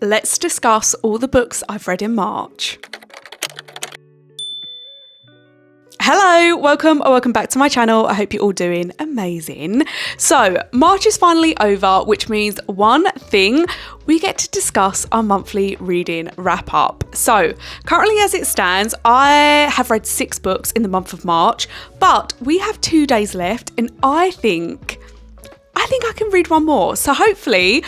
let's discuss all the books I've read in March. Hello, welcome back to my channel. I hope you're all doing amazing. So, March is finally over, which means one thing, we get to discuss our monthly reading wrap up. So, currently as it stands, I have read 6 books in the month of March, but we have 2 days left and I think I can read one more. So hopefully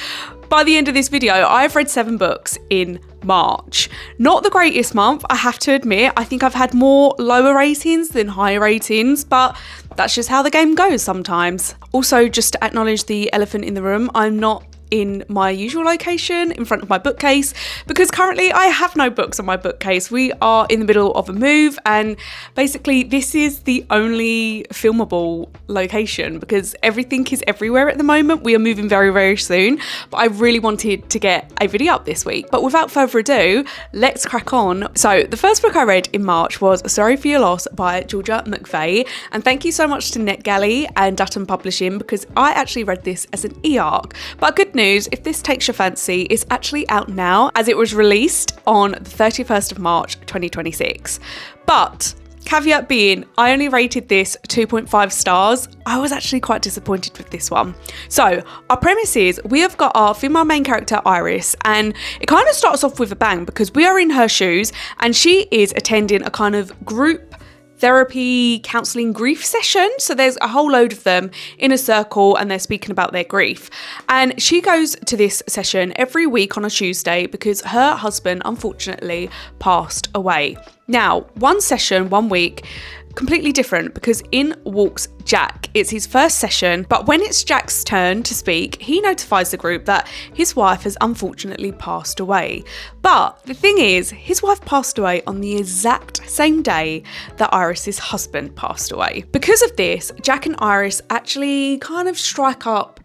by the end of this video, I've read 7 books in March. Not the greatest month, I have to admit. I think I've had more lower ratings than higher ratings, but that's just how the game goes sometimes. Also, just to acknowledge the elephant in the room, I'm not in my usual location in front of my bookcase because currently I have no books on my bookcase. We are in the middle of a move and basically this is the only filmable location because everything is everywhere at the moment. We are moving very, very soon, but I really wanted to get a video up this week. But without further ado, let's crack on. So the first book I read in March was Sorry for Your Loss by Georgia McVeigh, and thank you so much to NetGalley and Dutton Publishing because I actually read this as an e-arc. But good news, if this takes your fancy, it's actually out now as it was released on the 31st of March 2026. But caveat being, I only rated this 2.5 stars. I was actually quite disappointed with this one. So our premise is we have got our female main character Iris, and it kind of starts off with a bang because we are in her shoes and she is attending a kind of group therapy, counselling, grief session. So there's a whole load of them in a circle and they're speaking about their grief. And she goes to this session every week on a Tuesday because her husband unfortunately passed away. Now, one session, 1 week, completely different because in walks Jack. It's his first session, but when it's Jack's turn to speak, he notifies the group that his wife has unfortunately passed away. But the thing is, his wife passed away on the exact same day that Iris's husband passed away. Because of this, Jack and Iris actually kind of strike up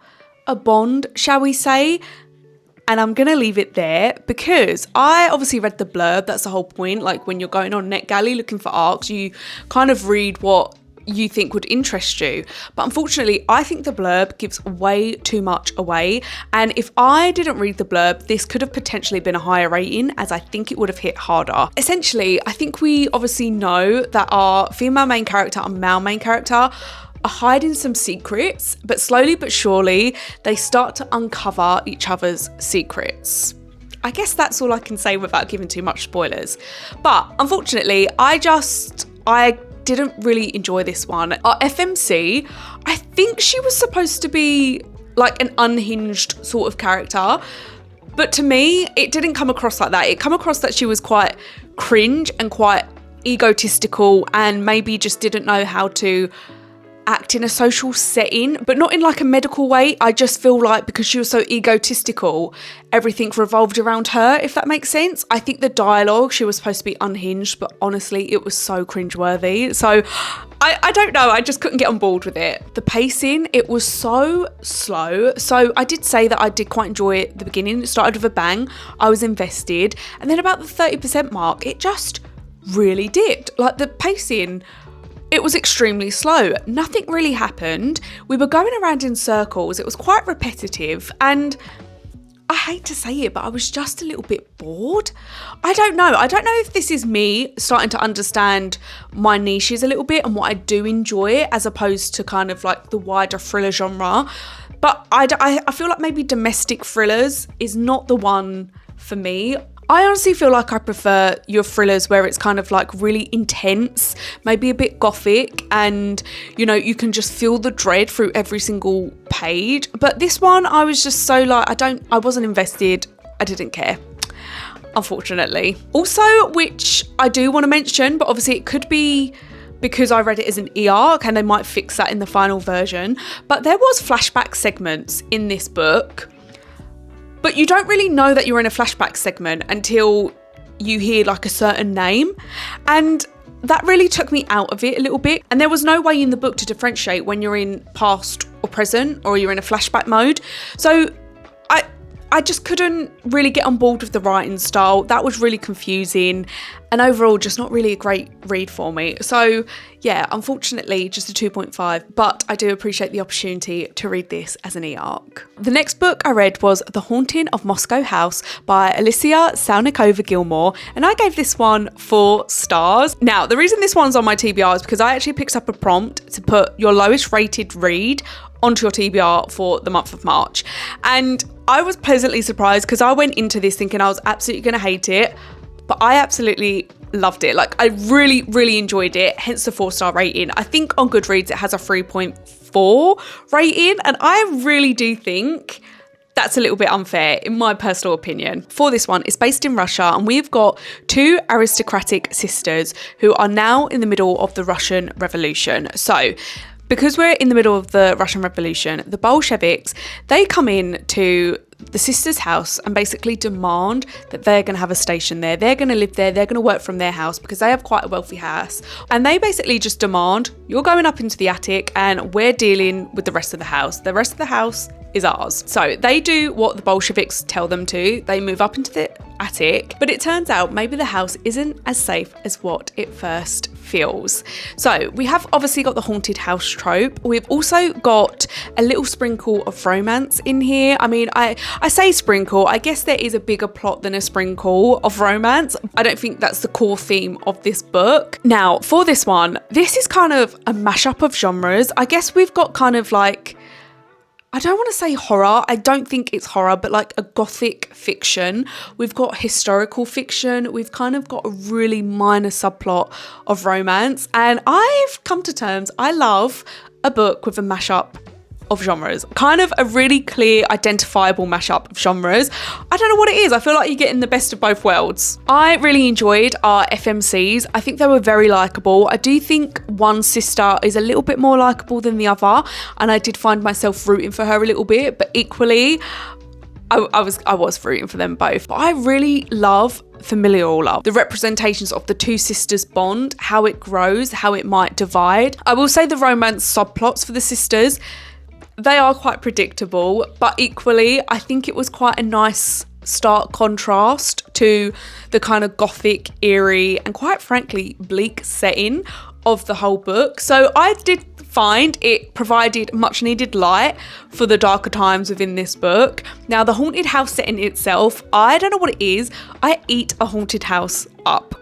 a bond, shall we say? And I'm going to leave it there because I obviously read the blurb. That's the whole point. Like when you're going on NetGalley looking for arcs, you kind of read what you think would interest you. But unfortunately, I think the blurb gives way too much away. And if I didn't read the blurb, this could have potentially been a higher rating as I think it would have hit harder. Essentially, I think we obviously know that our female main character and male main character are hiding some secrets, but slowly but surely they start to uncover each other's secrets. I guess that's all I can say without giving too much spoilers. But unfortunately, I didn't really enjoy this one. Our FMC, I think she was supposed to be like an unhinged sort of character, but to me, it didn't come across like that. It came across that she was quite cringe and quite egotistical and maybe just didn't know how to act in a social setting, but not in like a medical way. I just feel like because she was so egotistical, everything revolved around her, if that makes sense. I think the dialogue, she was supposed to be unhinged, but honestly, it was so cringeworthy. So I don't know, I just couldn't get on board with it. The pacing, it was so slow. So I did say that I did quite enjoy it at the beginning. It started with a bang, I was invested. And then about the 30% mark, it just really dipped. Like the pacing, it was extremely slow. Nothing really happened. We were going around in circles. It was quite repetitive. And I hate to say it, but I was just a little bit bored. I don't know if this is me starting to understand my niches a little bit and what I do enjoy as opposed to kind of like the wider thriller genre. But I feel like maybe domestic thrillers is not the one for me. I honestly feel like I prefer your thrillers where it's kind of like really intense, maybe a bit gothic, and you know, you can just feel the dread through every single page. But this one, I was just so like, I wasn't invested. I didn't care, unfortunately. Also, which I do want to mention, but obviously it could be because I read it as an e-arc and they might fix that in the final version, but there was flashback segments in this book. But you don't really know that you're in a flashback segment until you hear like a certain name. And that really took me out of it a little bit. And there was no way in the book to differentiate when you're in past or present or you're in a flashback mode. So I I just couldn't really get on board with the writing style. That was really confusing, and overall just not really a great read for me. So yeah, unfortunately just a 2.5, but I do appreciate the opportunity to read this as an e-arc. The next book I read was The Haunting of Moscow House by Olesya Salnikova Gilmore, and I gave this one 4 stars. Now, the reason this one's on my TBR is because I actually picked up a prompt to put your lowest rated read onto your TBR for the month of March, and I was pleasantly surprised because I went into this thinking I was absolutely going to hate it, but I absolutely loved it. Like, I really enjoyed it, hence the 4-star rating. I think on Goodreads it has a 3.4 rating, and I really do think that's a little bit unfair in my personal opinion. For this one, it's based in Russia, and we've got 2 aristocratic sisters who are now in the middle of the Russian Revolution. So because we're in the middle of the Russian Revolution, the Bolsheviks, they come in to the sisters' house and basically demand that they're going to have a station there. They're going to live there. They're going to work from their house because they have quite a wealthy house. And they basically just demand, you're going up into the attic and we're dealing with the rest of the house. The rest of the house is ours. So they do what the Bolsheviks tell them to. They move up into the attic, but it turns out maybe the house isn't as safe as what it first feels. So we have obviously got the haunted house trope. We've also got a little sprinkle of romance in here. I mean, I say sprinkle, I guess there is a bigger plot than a sprinkle of romance. I don't think that's the core theme of this book. Now, for this one, this is kind of a mashup of genres. I guess we've got kind of like, I don't want to say horror, I don't think it's horror, but like a gothic fiction. We've got historical fiction. We've kind of got a really minor subplot of romance. And I've come to terms, I love a book with a mashup of genres, kind of a really clear, identifiable mashup of genres. I don't know what it is. I feel like you're getting the best of both worlds. I really enjoyed our FMCs. I think they were very likable. I do think one sister is a little bit more likable than the other, and I did find myself rooting for her a little bit, but equally, I was rooting for them both. But I really love familial love, the representations of the 2 sisters' bond, how it grows, how it might divide. I will say the romance subplots for the sisters, they are quite predictable, but equally, I think it was quite a nice stark contrast to the kind of gothic, eerie, and quite frankly, bleak setting of the whole book. So I did find it provided much needed light for the darker times within this book. Now, the haunted house setting itself, I don't know what it is. I eat a haunted house up.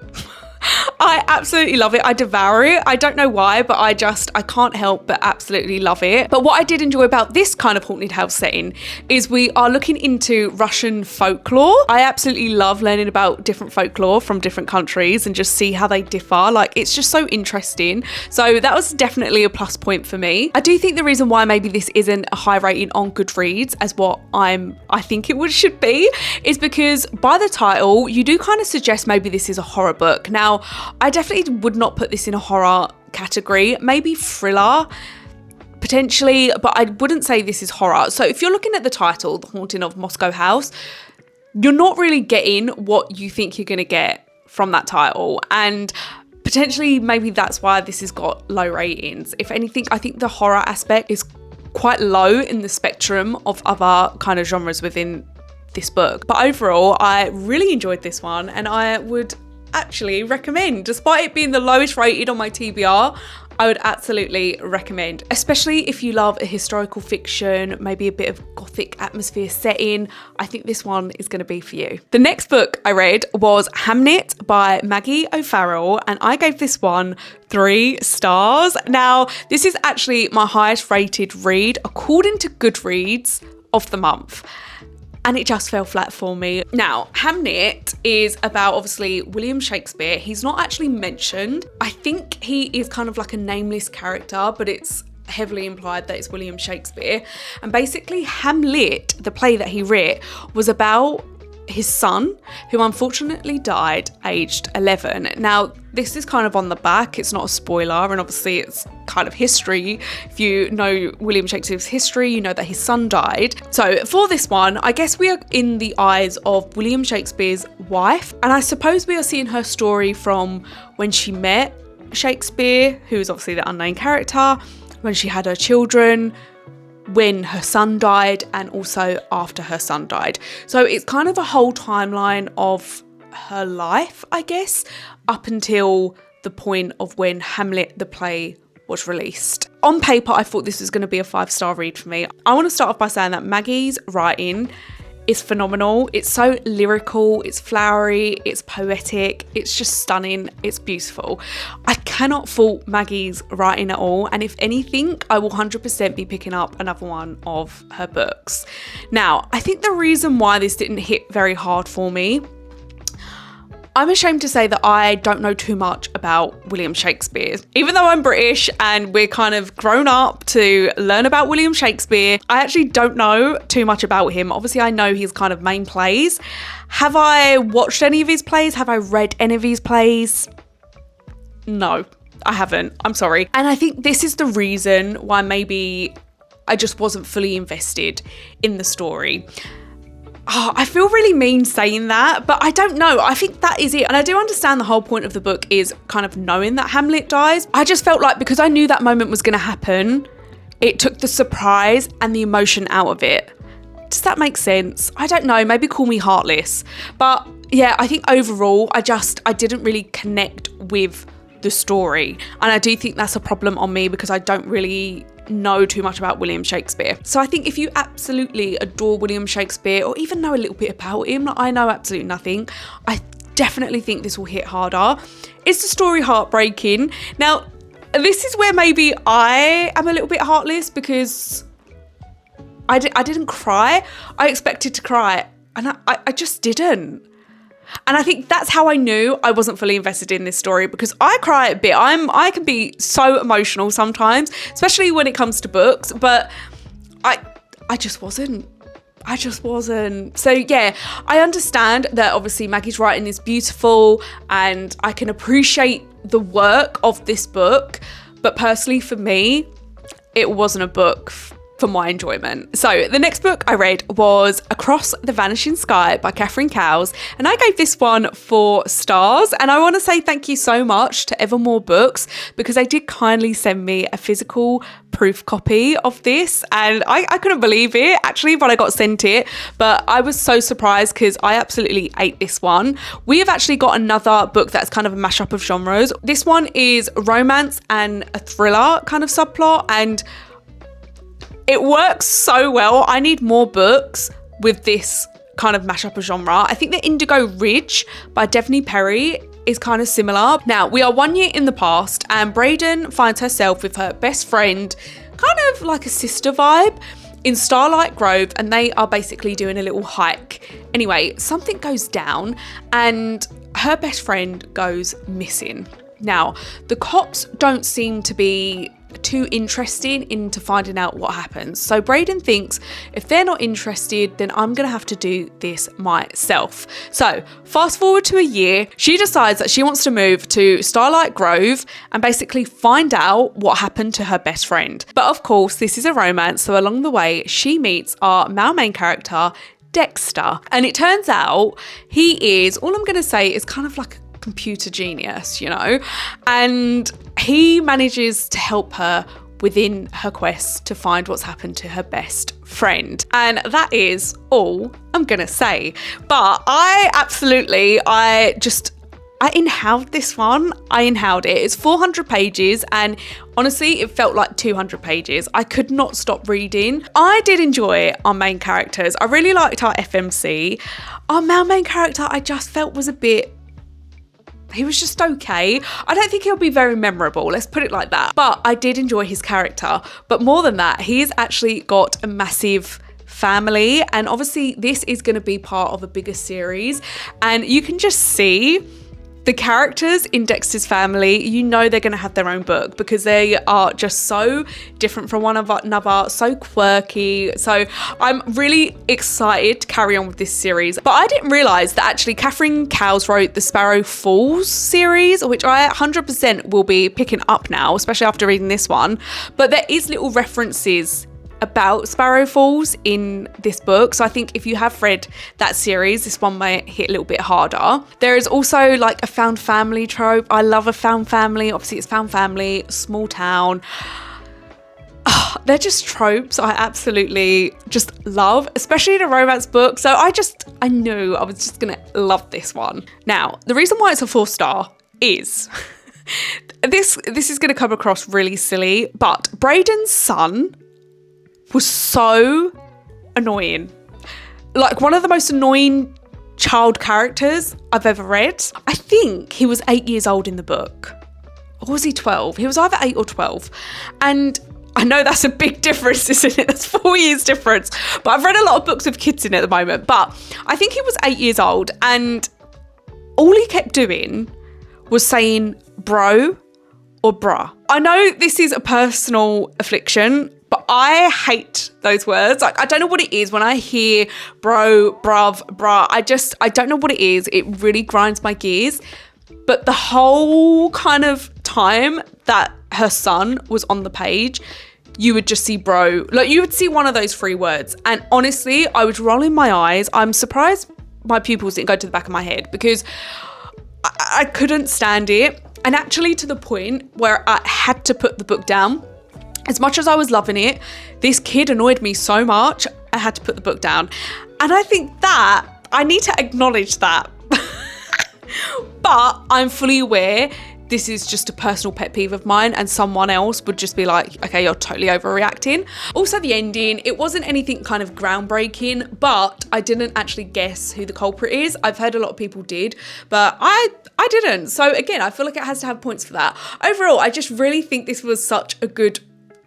I absolutely love it. I devour it. I don't know why, but I can't help but absolutely love it. But what I did enjoy about this kind of haunted house setting is we are looking into Russian folklore. I absolutely love learning about different folklore from different countries and just see how they differ. Like, it's just so interesting. So that was definitely a plus point for me. I do think the reason why maybe this isn't a high rating on Goodreads as what I think it should be is because by the title, you do kind of suggest maybe this is a horror book. Now, I definitely would not put this in a horror category, maybe thriller, potentially, but I wouldn't say this is horror. So if you're looking at the title, The Haunting of Moscow House, you're not really getting what you think you're going to get from that title. And potentially maybe that's why this has got low ratings. If anything, I think the horror aspect is quite low in the spectrum of other kind of genres within this book. But overall, I really enjoyed this one, and I would actually recommend, despite it being the lowest rated on my TBR, I would absolutely recommend, especially if you love a historical fiction, maybe a bit of gothic atmosphere setting. I think this one is going to be for you. The next book I read was Hamnet by Maggie O'Farrell, and I gave this one 3 stars. Now, this is actually my highest rated read according to Goodreads of the month, and it just fell flat for me. Now, Hamnet is about, obviously, William Shakespeare. He's not actually mentioned. I think he is kind of like a nameless character, but it's heavily implied that it's William Shakespeare. And basically, Hamlet, the play that he wrote, was about his son, who unfortunately died aged 11. Now, this is kind of on the back, it's not a spoiler, and obviously it's kind of history. If you know William Shakespeare's history, you know that his son died. So for this one, I guess we are in the eyes of William Shakespeare's wife, and I suppose we are seeing her story from when she met Shakespeare, who is obviously the unnamed character, when she had her children, when her son died and also after her son died. So it's kind of a whole timeline of her life, I guess, up until the point of when Hamlet the play was released. On paper, I thought this was going to be a 5-star read for me. I want to start off by saying that Maggie's writing is phenomenal. It's so lyrical, it's flowery, it's poetic, it's just stunning, it's beautiful. I cannot fault Maggie's writing at all, and if anything, I will 100% be picking up another one of her books. Now, I think the reason why this didn't hit very hard for me, I'm ashamed to say that I don't know too much about William Shakespeare. Even though I'm British and we're kind of grown up to learn about William Shakespeare, I actually don't know too much about him. Obviously, I know his kind of main plays. Have I watched any of his plays? Have I read any of his plays? No, I haven't. I'm sorry. And I think this is the reason why maybe I just wasn't fully invested in the story. Oh, I feel really mean saying that, but I don't know. I think that is it. And I do understand the whole point of the book is kind of knowing that Hamlet dies. I just felt like because I knew that moment was going to happen, it took the surprise and the emotion out of it. Does that make sense? I don't know. Maybe call me heartless. But yeah, I think overall, I didn't really connect with the story. And I do think that's a problem on me because I don't really know too much about William Shakespeare. So I think if you absolutely adore William Shakespeare or even know a little bit about him, like I know absolutely nothing, I definitely think this will hit harder. Is the story heartbreaking? Now, this is where maybe I am a little bit heartless because I didn't cry. I expected to cry and I just didn't. And I think that's how I knew I wasn't fully invested in this story because I cry a bit. I can be so emotional sometimes, especially when it comes to books, but I just wasn't. I just wasn't. So yeah, I understand that obviously Maggie's writing is beautiful and I can appreciate the work of this book, but personally for me, it wasn't a book for my enjoyment. So the next book I read was Across the Vanishing Sky by Cowles, and I gave this one 4 stars. And I want to say thank you so much to Evermore Books because they did kindly send me a physical proof copy of this, and I couldn't believe it actually when I got sent it, but I was so surprised because I absolutely ate this one. We have actually got another book that's kind of a mashup of genres. This one is romance and a thriller kind of subplot, and it works so well. I need more books with this kind of mashup of genre. I think the Indigo Ridge by Devney Perry is kind of similar. Now, we are 1 year in the past and Braden finds herself with her best friend, kind of like a sister vibe, in Starlight Grove, and they are basically doing a little hike. Anyway, something goes down and her best friend goes missing. Now, the cops don't seem to be too interested into finding out what happens. So Braden thinks if they're not interested, then I'm going to have to do this myself. So fast forward to a year, she decides that she wants to move to Starlight Grove and basically find out what happened to her best friend. But of course, this is a romance. So along the way, she meets our male main character, Dexter. And it turns out he is, all I'm going to say is kind of like a computer genius, you know, and he manages to help her within her quest to find what's happened to her best friend. And that is all I'm gonna say. But I inhaled this one. I inhaled it. It's 400 pages and honestly, it felt like 200 pages. I could not stop reading. I did enjoy our main characters. I really liked our FMC. Our male main character, I just felt was he was just okay. I don't think he'll be very memorable, let's put it like that. But I did enjoy his character. But more than that, he's actually got a massive family. And obviously this is going to be part of a bigger series. And you can just see the characters in Dexter's family, you know they're going to have their own book because they are just so different from one another, so quirky. So I'm really excited to carry on with this series. But I didn't realise that actually Cowles wrote the Sparrow Falls series, which I 100% will be picking up now, especially after reading this one. But there is little references about Sparrow Falls in this book, so I think if you have read that series, this one might hit a little bit harder. There is also like a found family trope. I love a found family. Obviously it's found family, small town. they're just tropes I absolutely just love, especially in a romance book. So I knew I was just gonna love this one. Now, the reason why it's a 4-star is this is gonna come across really silly, but Braden's son was so annoying. Like one of the most annoying child characters I've ever read. I think he was 8 years old in the book. Or was he 12? He was either 8 or 12. And I know that's a big difference, isn't it? That's 4 years difference. But I've read a lot of books with kids in it at the moment. But I think he was 8 years old, and all he kept doing was saying bro or bruh. I know this is a personal affliction, but I hate those words. Like, I don't know what it is when I hear bro, bruv, bruh. I don't know what it is. It really grinds my gears. But the whole kind of time that her son was on the page, you would just see bro. Like, you would see one of those 3 words. And honestly, I was rolling my eyes. I'm surprised my pupils didn't go to the back of my head, because I couldn't stand it. And actually, to the point where I had to put the book down. As much as I was loving it, this kid annoyed me so much, I had to put the book down. And I think that I need to acknowledge that. But I'm fully aware this is just a personal pet peeve of mine, and someone else would just be like, okay, you're totally overreacting. Also, the ending, it wasn't anything kind of groundbreaking, but I didn't actually guess who the culprit is. I've heard a lot of people did, but I didn't. So again, I feel like it has to have points for that. Overall, I just really think this was such a good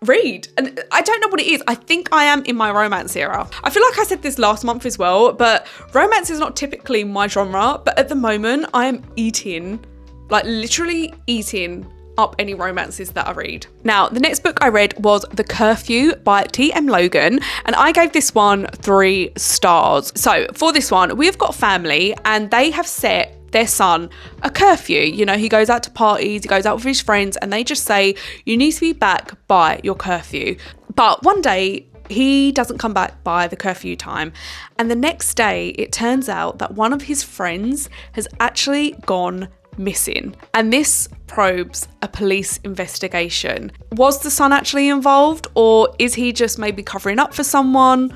read, and I don't know what it is. I think I am in my romance era. I feel like I said this last month as well, but romance is not typically my genre, but at the moment I am eating, like literally eating up any romances that I read. Now, the next book I read was The Curfew by T.M. Logan, and I gave this one 3 stars. So for this one, we've got a family, and they have set their son a curfew. You know, he goes out to parties, he goes out with his friends, and they just say, you need to be back by your curfew. But one day, he doesn't come back by the curfew time. And the next day, it turns out that one of his friends has actually gone missing. And this probes a police investigation. Was the son actually involved, or is he just maybe covering up for someone?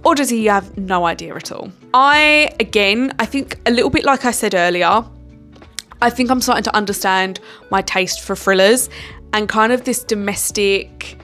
Or does he have no idea at all? I think a little bit like I said earlier, I think I'm starting to understand my taste for thrillers, and kind of this domestic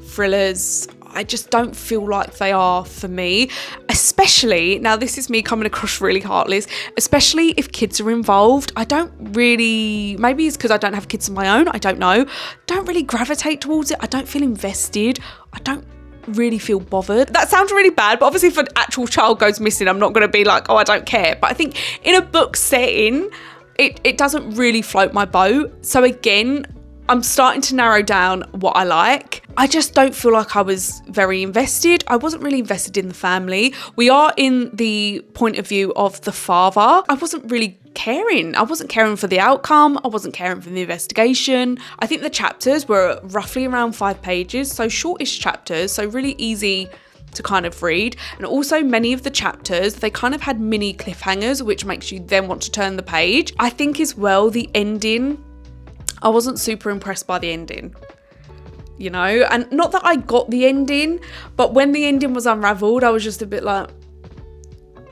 thrillers, I just don't feel like they are for me. Especially, now this is me coming across really heartless, especially if kids are involved. I don't really, maybe it's because I don't have kids of my own, I don't know. Don't really gravitate towards it. I don't feel invested. I don't really feel bothered. That sounds really bad, but obviously if an actual child goes missing, I'm not going to be like, oh, I don't care. But I think in a book setting, it doesn't really float my boat. So again, I'm starting to narrow down what I like. I just don't feel like I was very invested. I wasn't really invested in the family. We are in the point of view of the father. I wasn't really caring. I wasn't caring for the outcome. I wasn't caring for the investigation. I think the chapters were roughly around 5 pages, so shortish chapters, so really easy to kind of read. And also many of the chapters, they kind of had mini cliffhangers, which makes you then want to turn the page. I think as well, the ending, I wasn't super impressed by the ending, you know, and not that I got the ending, but when the ending was unraveled, I was just a bit like,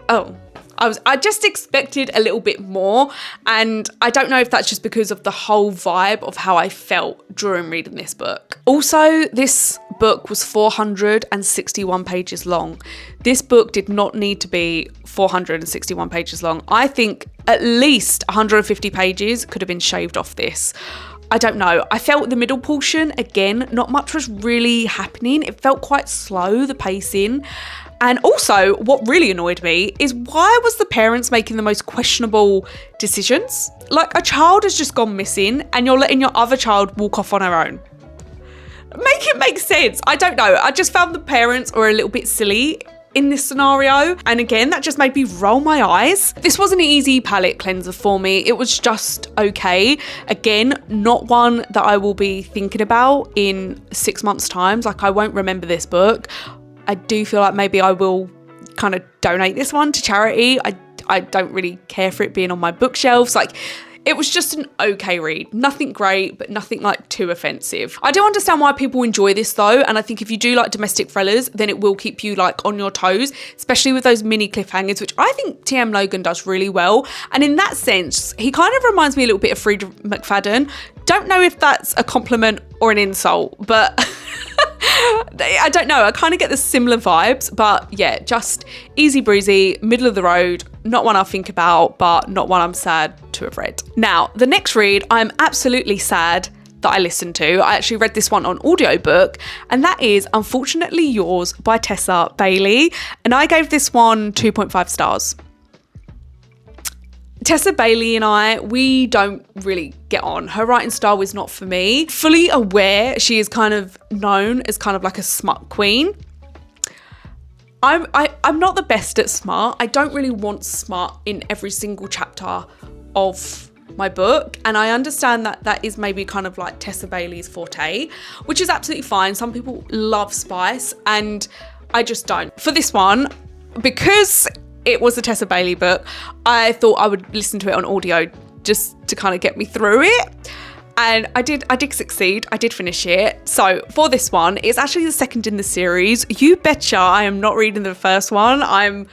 oh, I just expected a little bit more. And I don't know if that's just because of the whole vibe of how I felt during reading this book. Also, this book was 461 pages long. This book did not need to be 461 pages long. I think at least 150 pages could have been shaved off this. I don't know. I felt the middle portion, again, not much was really happening. It felt quite slow, the pacing. And also, what really annoyed me is, why was the parents making the most questionable decisions? Like, a child has just gone missing and you're letting your other child walk off on her own. Make it make sense. I don't know. I just found the parents were a little bit silly in this scenario. And again, that just made me roll my eyes. This was an easy palate cleanser for me. It was just okay. Again, not one that I will be thinking about in 6 months' time. Like, I won't remember this book. I do feel like maybe I will kind of donate this one to charity. I don't really care for it being on my bookshelves. Like, It was just an okay read. Nothing great, but nothing like too offensive. I do understand why people enjoy this though, and I think if you do like domestic thrillers, then it will keep you like on your toes, especially with those mini cliffhangers, which I think TM Logan does really well. And in that sense, he kind of reminds me a little bit of Frieda McFadden. Don't know if that's a compliment or an insult, but I don't know. I kind of get the similar vibes, but yeah, just easy breezy, middle of the road, not one I'll think about, but not one I'm sad to have read. Now, the next read, I'm absolutely sad that I listened to. I actually read this one on audiobook, and that is Unfortunately Yours by Tessa Bailey, and I gave this one 2.5 stars. Tessa Bailey and I, we don't really get on. Her writing style was not for me. Fully aware she is kind of known as kind of like a smut queen. I'm not the best at smut. I don't really want smut in every single chapter of my book, and I understand that that is maybe kind of like Tessa Bailey's forte, which is absolutely fine. Some people love spice and I just don't. For this one, because it was a Tessa Bailey book, I thought I would listen to it on audio just to kind of get me through it. And I did succeed. I did finish it. So for this one, it's actually the second in the series. You betcha I am not reading the first one. I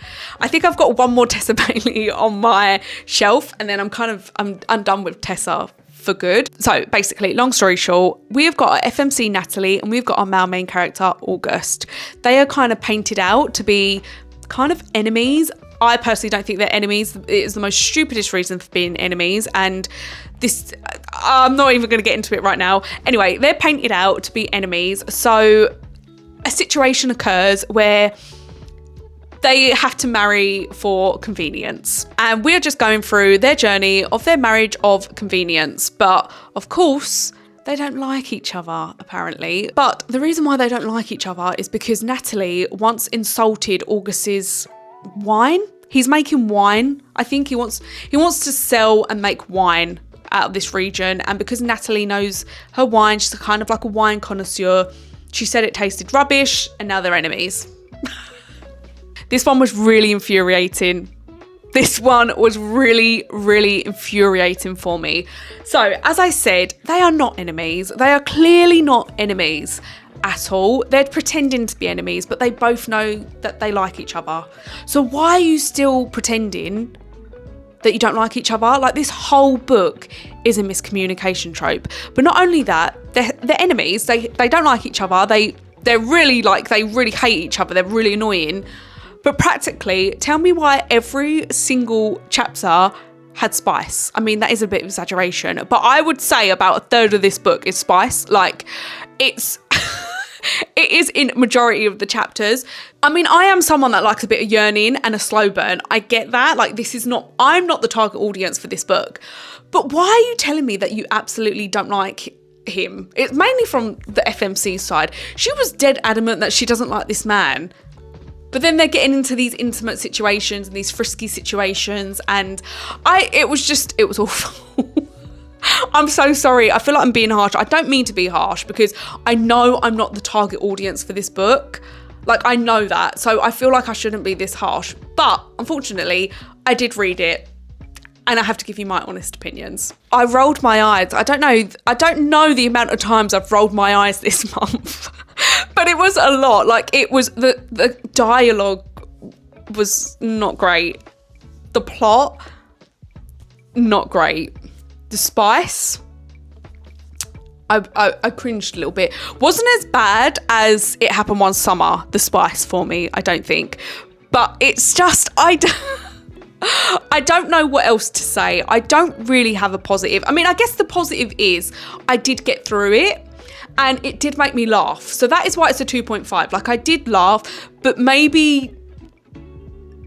think I've got one more Tessa Bailey on my shelf, and then I'm done with Tessa for good. So basically, long story short, we have got our FMC Natalie and we've got our male main character August. They are kind of painted out to be kind of enemies. I personally don't think they're enemies. It is the most stupidest reason for being enemies, and this, I'm not even going to get into it right now. Anyway, they're painted out to be enemies. So a situation occurs where they have to marry for convenience, and we're just going through their journey of their marriage of convenience. But of course, they don't like each other, apparently. But the reason why they don't like each other is because Natalie once insulted August's wine. He's making wine. I think he wants to sell and make wine out of this region. And because Natalie knows her wine, she's kind of like a wine connoisseur. She said it tasted rubbish, and now they're enemies. This one was really infuriating. This one was really, really infuriating for me. So, as I said, they are not enemies. They are clearly not enemies at all. They're pretending to be enemies, but they both know that they like each other. So why are you still pretending that you don't like each other? Like, this whole book is a miscommunication trope. But not only that, they're enemies. They don't like each other. They really hate each other. They're really annoying. But practically, tell me why every single chapter had spice. I mean, that is a bit of exaggeration, but I would say about a third of this book is spice. Like, it's it is in majority of the chapters. I mean, I am someone that likes a bit of yearning and a slow burn. I get that. Like, I'm not the target audience for this book. But why are you telling me that you absolutely don't like him? It's mainly from the FMC side. She was dead adamant that she doesn't like this man. But then they're getting into these intimate situations and these frisky situations, and it was awful. I'm so sorry. I feel like I'm being harsh. I don't mean to be harsh, because I know I'm not the target audience for this book. Like, I know that. So I feel like I shouldn't be this harsh. But unfortunately, I did read it, and I have to give you my honest opinions. I rolled my eyes. I don't know the amount of times I've rolled my eyes this month. But it was a lot. Like, it was, the dialogue was not great. The plot, not great. The spice, I cringed a little bit. Wasn't as bad as It Happened One Summer, the spice for me, I don't think. But it's just, I don't know what else to say. I don't really have a positive. I mean, I guess the positive is I did get through it, and it did make me laugh. So that is why it's a 2.5. Like, I did laugh, but maybe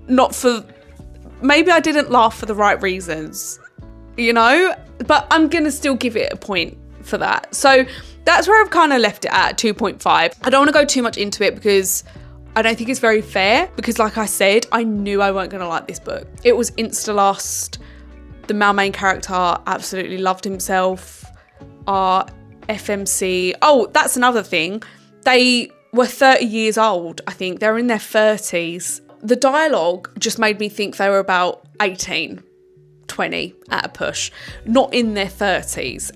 I didn't laugh for the right reasons, you know? But I'm going to still give it a point for that. So that's where I've kind of left it at 2.5. I don't want to go too much into it because I don't think it's very fair, because like I said, I knew I weren't going to like this book. It was insta-lust. The male main character absolutely loved himself. Our FMC, oh, that's another thing. They were 30 years old, I think. They were in their 30s. The dialogue just made me think they were about 18, 20 at a push, not in their 30s.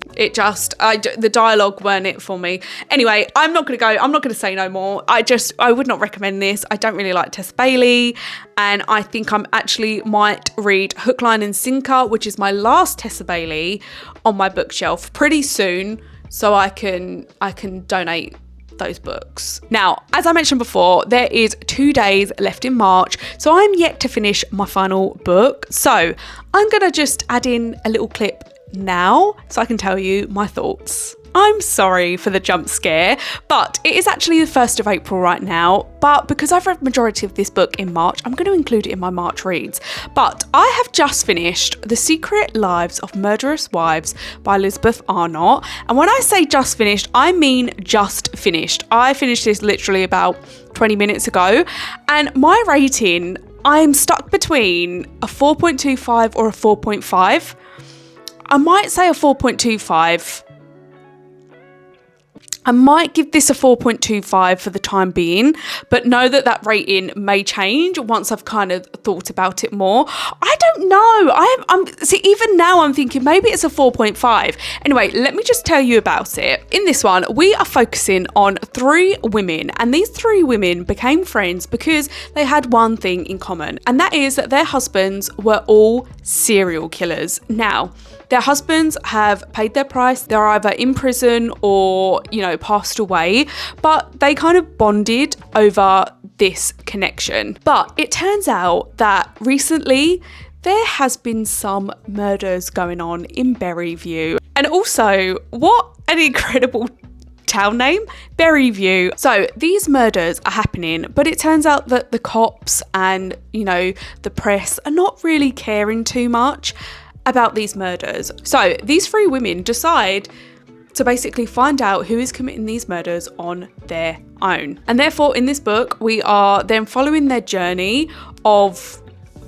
The dialogue weren't it for me. Anyway, I'm not going to say no more. I would not recommend this. I don't really like Tessa Bailey, and I think I'm actually might read Hook, Line and Sinker, which is my last Tessa Bailey, on my bookshelf pretty soon, so I can donate those books. Now, as I mentioned before, there is 2 days left in March, so I'm yet to finish my final book. So I'm gonna just add in a little clip now so I can tell you my thoughts. I'm sorry for the jump scare, but it is actually the 1st of April right now. But because I've read majority of this book in March, I'm going to include it in my March reads. But I have just finished The Secret Lives of Murderous Wives by Elizabeth Arnott. And when I say just finished, I mean just finished. I finished this literally about 20 minutes ago. And my rating, I'm stuck between a 4.25 or a 4.5. I might say a 4.25. I might give this a 4.25 for the time being, but know that rating may change once I've kind of thought about it more. I don't know. See, even now I'm thinking maybe it's a 4.5. Anyway, let me just tell you about it. In this one, we are focusing on 3 women, and these 3 women became friends because they had one thing in common, and that is that their husbands were all serial killers. Now, their husbands have paid their price. They're either in prison or, passed away, but they kind of bonded over this connection. But it turns out that recently there has been some murders going on in Berryview. And also, what an incredible town name, Berryview. So these murders are happening, but it turns out that the cops and, the press are not really caring too much about these murders. So these 3 women decide to basically find out who is committing these murders on their own. And therefore, in this book, we are then following their journey of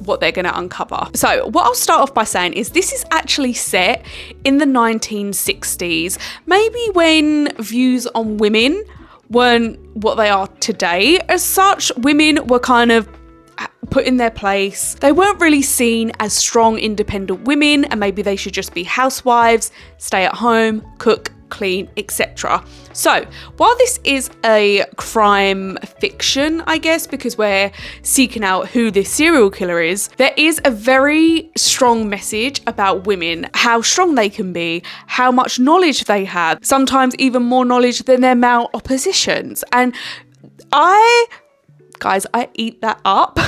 what they're going to uncover. So what I'll start off by saying is this is actually set in the 1960s, maybe when views on women weren't what they are today. As such, women were kind of put in their place. They weren't really seen as strong, independent women, and maybe they should just be housewives, stay at home, cook, clean, etc. So while this is a crime fiction, I guess, because we're seeking out who this serial killer is, there is a very strong message about women, how strong they can be, how much knowledge they have, sometimes even more knowledge than their male oppositions. And I eat that up.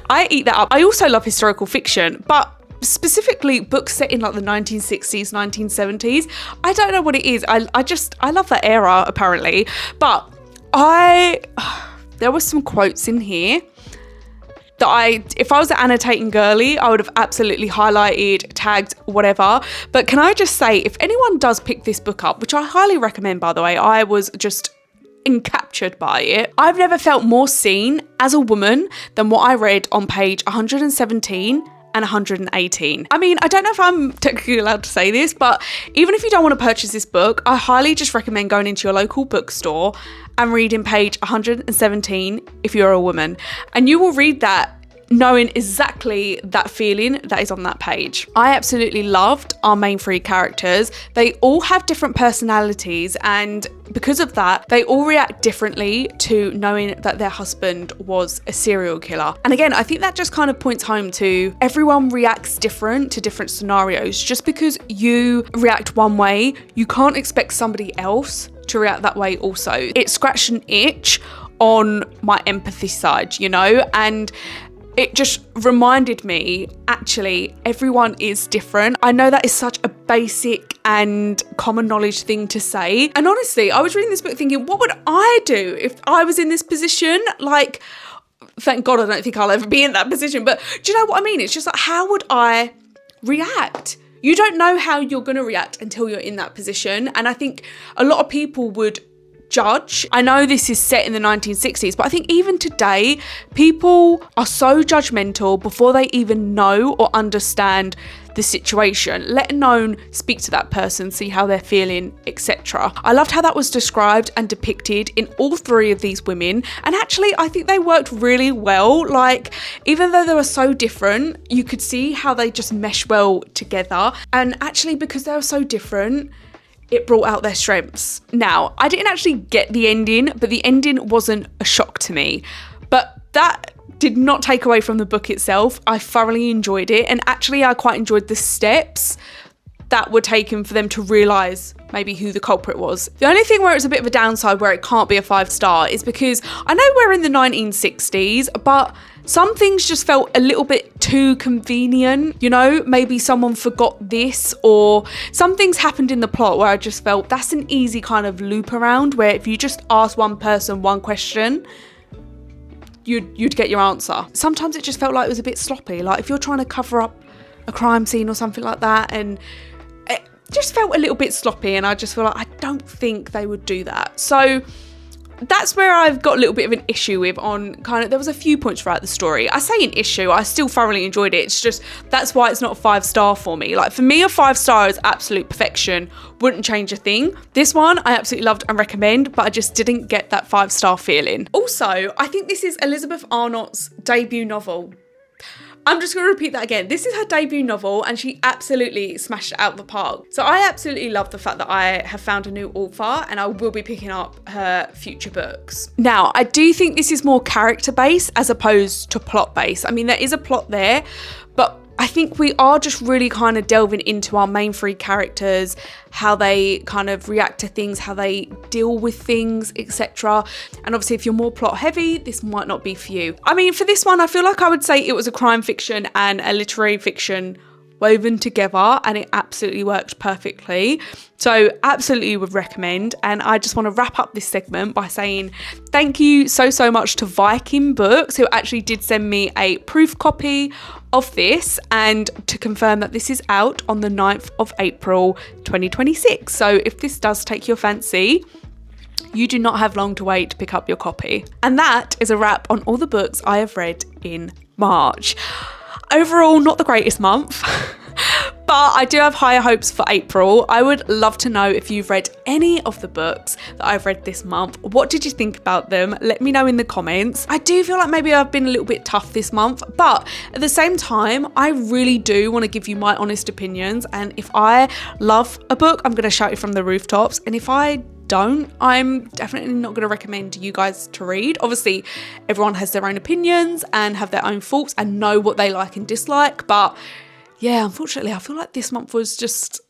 I eat that up. I also love historical fiction, but specifically books set in like the 1960s, 1970s. I don't know what it is. I love that era apparently. But there were some quotes in here that if I was an annotating girly, I would have absolutely highlighted, tagged, whatever. But can I just say, if anyone does pick this book up, which I highly recommend, by the way, I was just encaptured by it. I've never felt more seen as a woman than what I read on page 117 and 118. I mean, I don't know if I'm technically allowed to say this, but even if you don't want to purchase this book, I highly just recommend going into your local bookstore and reading page 117 if you're a woman. And you will read that knowing exactly that feeling that is on that page. I absolutely loved our main 3 characters. They all have different personalities, and because of that, they all react differently to knowing that their husband was a serial killer. And again, I think that just kind of points home to everyone reacts different to different scenarios. Just because you react one way, you can't expect somebody else to react that way also. It scratched an itch on my empathy side, and it just reminded me, actually, everyone is different. I know that is such a basic and common knowledge thing to say. And honestly, I was reading this book thinking, what would I do if I was in this position? Like, thank God I don't think I'll ever be in that position. But do you know what I mean? It's just like, how would I react? You don't know how you're going to react until you're in that position. And I think a lot of people would judge. I know this is set in the 1960s, but I think even today, people are so judgmental before they even know or understand the situation, let alone speak to that person, see how they're feeling, etc. I loved how that was described and depicted in all three of these women, and actually I think they worked really well. Like, even though they were so different, you could see how they just mesh well together, and actually because they were so different, it brought out their strengths. Now, I didn't actually get the ending, but the ending wasn't a shock to me, but that did not take away from the book itself. I thoroughly enjoyed it, and actually I quite enjoyed the steps that were taken for them to realise maybe who the culprit was. The only thing where it's a bit of a downside where it can't be a 5-star is because I know we're in the 1960s, but some things just felt a little bit too convenient. You know, maybe someone forgot this, or some things happened in the plot where I just felt that's an easy kind of loop around, where if you just ask one person one question, you'd get your answer. Sometimes it just felt like it was a bit sloppy. Like if you're trying to cover up a crime scene or something like that, and it just felt a little bit sloppy, and I just feel like I don't think they would do that. So that's where I've got a little bit of an issue with on kind of, there was a few points throughout the story. I say an issue, I still thoroughly enjoyed it. It's just, that's why it's not a 5-star for me. Like for me, a 5-star is absolute perfection. Wouldn't change a thing. This one I absolutely loved and recommend, but I just didn't get that 5-star feeling. Also, I think this is Elizabeth Arnott's debut novel. I'm just going to repeat that again. This is her debut novel, and she absolutely smashed it out of the park. So I absolutely love the fact that I have found a new author, and I will be picking up her future books. Now, I do think this is more character-based as opposed to plot-based. I mean, there is a plot there, but I think we are just really kind of delving into our main 3 characters, how they kind of react to things, how they deal with things, etc. And obviously if you're more plot heavy, this might not be for you. I mean, for this one, I feel like I would say it was a crime fiction and a literary fiction woven together, and it absolutely worked perfectly. So absolutely would recommend. And I just want to wrap up this segment by saying thank you so much to Viking Books, who actually did send me a proof copy of this, and to confirm that this is out on the 9th of April 2026. So if this does take your fancy, you do not have long to wait to pick up your copy. And that is a wrap on all the books I have read in March. Overall, not the greatest month, but I do have higher hopes for April. I would love to know if you've read any of the books that I've read this month. What did you think about them? Let me know in the comments. I do feel like maybe I've been a little bit tough this month, but at the same time, I really do want to give you my honest opinions. And if I love a book, I'm going to shout it from the rooftops. And if I don't, I'm definitely not going to recommend you guys to read. Obviously, everyone has their own opinions and have their own faults and know what they like and dislike. But yeah, unfortunately, I feel like this month was just,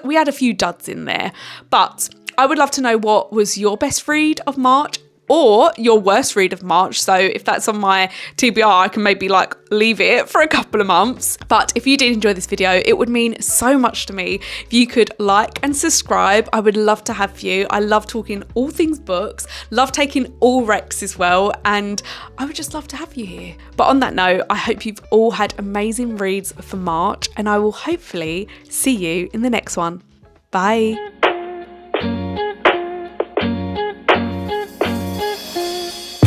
we had a few duds in there. But I would love to know what was your best read of March, or your worst read of March. So if that's on my TBR, I can maybe like leave it for a couple of months. But if you did enjoy this video, it would mean so much to me if you could like and subscribe. I would love to have you. I love talking all things books, love taking all recs as well, and I would just love to have you here. But on that note, I hope you've all had amazing reads for March, and I will hopefully see you in the next one. Bye.